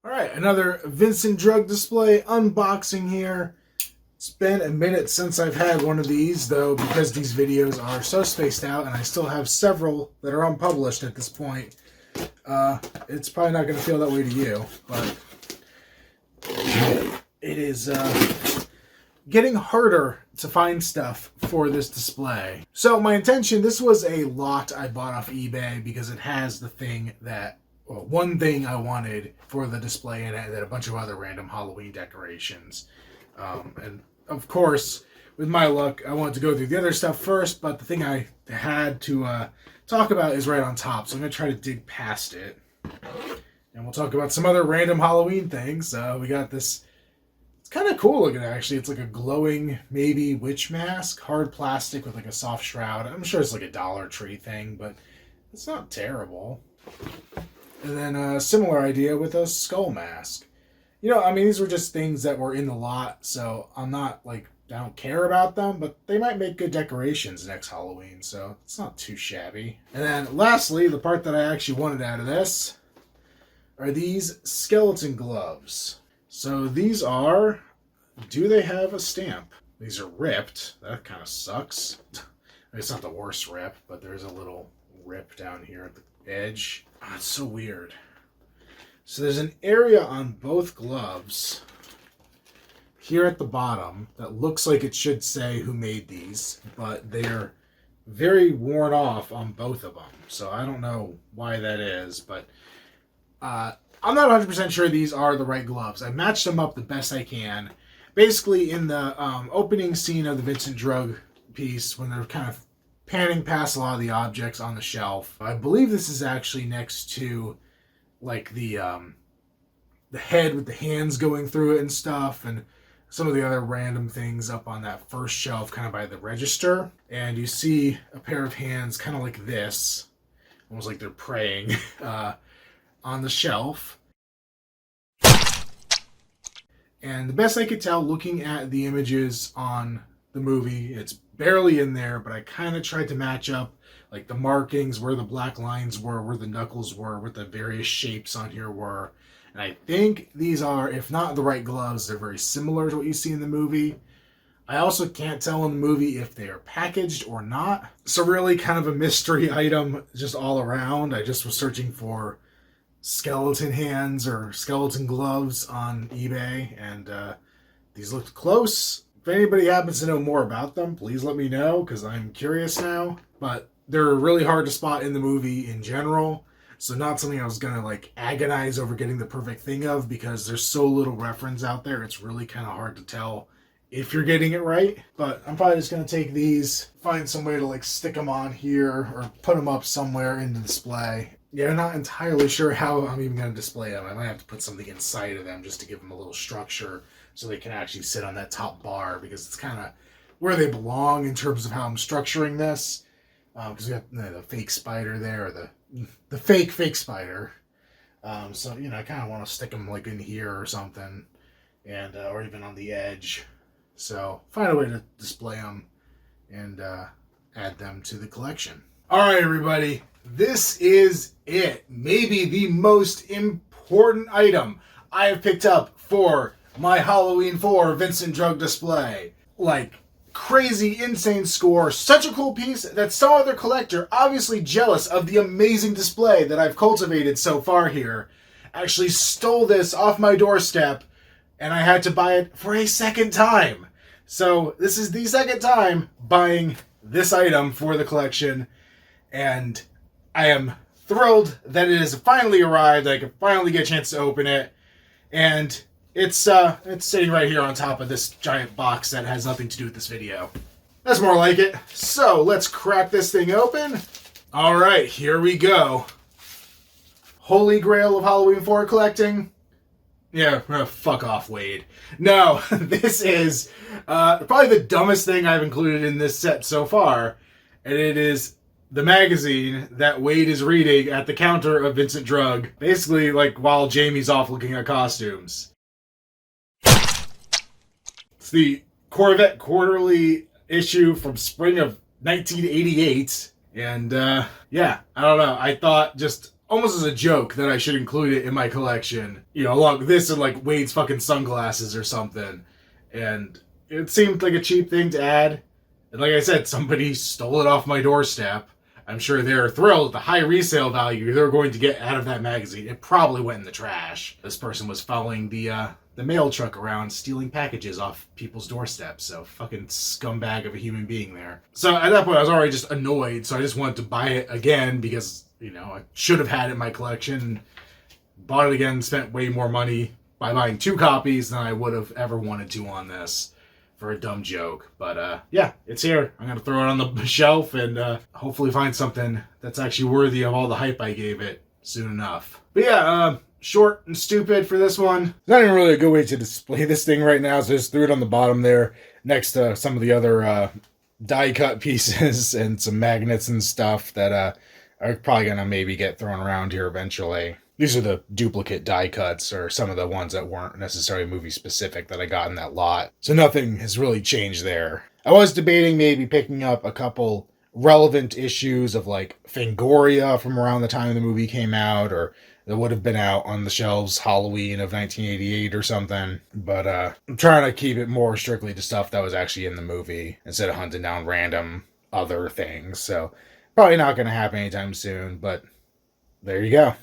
Alright, another Vincent Drug Display unboxing here. It's been a minute since I've had one of these, though, because these videos are so spaced out, and I still have several that are unpublished at this point. It's probably not going to feel that way to you, but it is getting harder to find stuff for this display. So my intention, this was a lot I bought off eBay because it has the thing that, well, one thing I wanted for the display in it, and then a bunch of other random Halloween decorations. And of course, with my luck, I wanted to go through the other stuff first, but the thing I had to talk about is right on top, so I'm going to try to dig past it. And we'll talk about some other random Halloween things. We got this, it's kind of cool looking actually. It's like a glowing, maybe witch mask, hard plastic with like a soft shroud. I'm sure it's like a Dollar Tree thing, but it's not terrible. And then a similar idea with a skull mask. You know, I mean, these were just things that were in the lot, so I'm not like, I don't care about them, but they might make good decorations next Halloween, so it's not too shabby. And then lastly, the part that I actually wanted out of this are these skeleton gloves. So these are, do they have a stamp? These are ripped. That kind of sucks. It's not the worst rip, but there's a little rip down here at the edge. Oh, it's so weird. So there's an area on both gloves here at the bottom that looks like it should say who made these, but they're very worn off on both of them. So I don't know why that is, but I'm not 100% sure these are the right gloves. I matched them up the best I can. Basically, in the opening scene of the Vincent Drug piece, when they're kind of panning past a lot of the objects on the shelf, I believe this is actually next to like the head with the hands going through it and stuff, and some of the other random things up on that first shelf kind of by the register. And you see a pair of hands kind of like this, almost like they're praying, on the shelf. And the best I could tell looking at the images on the movie, it's barely in there, but I kind of tried to match up like the markings, where the black lines were, where the knuckles were, what the various shapes on here were. And I think these are, if not the right gloves, they're very similar to what you see in the movie. I also can't tell in the movie if they are packaged or not. So really kind of a mystery item just all around. I just was searching for skeleton hands or skeleton gloves on eBay, and these looked close. If anybody happens to know more about them, please let me know, because I'm curious now. But they're really hard to spot in the movie in general. So not something I was going to like agonize over getting the perfect thing of, because there's so little reference out there. It's really kind of hard to tell if you're getting it right. But I'm probably just going to take these, find some way to like stick them on here or put them up somewhere in the display. Yeah, I'm not entirely sure how I'm even going to display them. I might have to put something inside of them just to give them a little structure so they can actually sit on that top bar, because it's kind of where they belong in terms of how I'm structuring this. Because we got the fake spider there, or the fake spider. So, you know, I kind of want to stick them like in here or something, and or even on the edge. So find a way to display them and add them to the collection. All right, everybody, this is it. Maybe the most important item I have picked up for my Halloween 4 Vincent Drug display. Like, crazy, insane score. Such a cool piece that some other collector, obviously jealous of the amazing display that I've cultivated so far here, actually stole this off my doorstep, and I had to buy it for a second time. So this is the second time buying this item for the collection, and I am thrilled that it has finally arrived. I can finally get a chance to open it, and it's sitting right here on top of this giant box that has nothing to do with this video. That's more like it. So let's crack this thing open. All right, here we go. Holy grail of Halloween 4 collecting. Yeah, fuck off, Wade. No, this is probably the dumbest thing I've included in this set so far, and it is the magazine that Wade is reading at the counter of Vincent Drug, basically like while Jamie's off looking at costumes. It's the Corvette Quarterly issue from spring of 1988, and yeah, I don't know. I thought just almost as a joke that I should include it in my collection. You know, along this and like Wade's fucking sunglasses or something. And it seemed like a cheap thing to add. And like I said, somebody stole it off my doorstep. I'm sure they're thrilled at the high resale value they're going to get out of that magazine. It probably went in the trash. This person was following the mail truck around stealing packages off people's doorsteps. So fucking scumbag of a human being there. So at that point I was already just annoyed, so I just wanted to buy it again because, you know, I should have had it in my collection. Bought it again, spent way more money by buying 2 copies than I would have ever wanted to on this. For a dumb joke. But yeah, it's here. I'm going to throw it on the shelf and hopefully find something that's actually worthy of all the hype I gave it soon enough. But yeah, short and stupid for this one. It's not even really a good way to display this thing right now, so I just threw it on the bottom there next to some of the other die cut pieces and some magnets and stuff that are probably going to maybe get thrown around here eventually. These are the duplicate die cuts, or some of the ones that weren't necessarily movie specific that I got in that lot. So nothing has really changed there. I was debating maybe picking up a couple relevant issues of like Fangoria from around the time the movie came out, or that would have been out on the shelves Halloween of 1988 or something. But I'm trying to keep it more strictly to stuff that was actually in the movie instead of hunting down random other things. So probably not going to happen anytime soon, but there you go.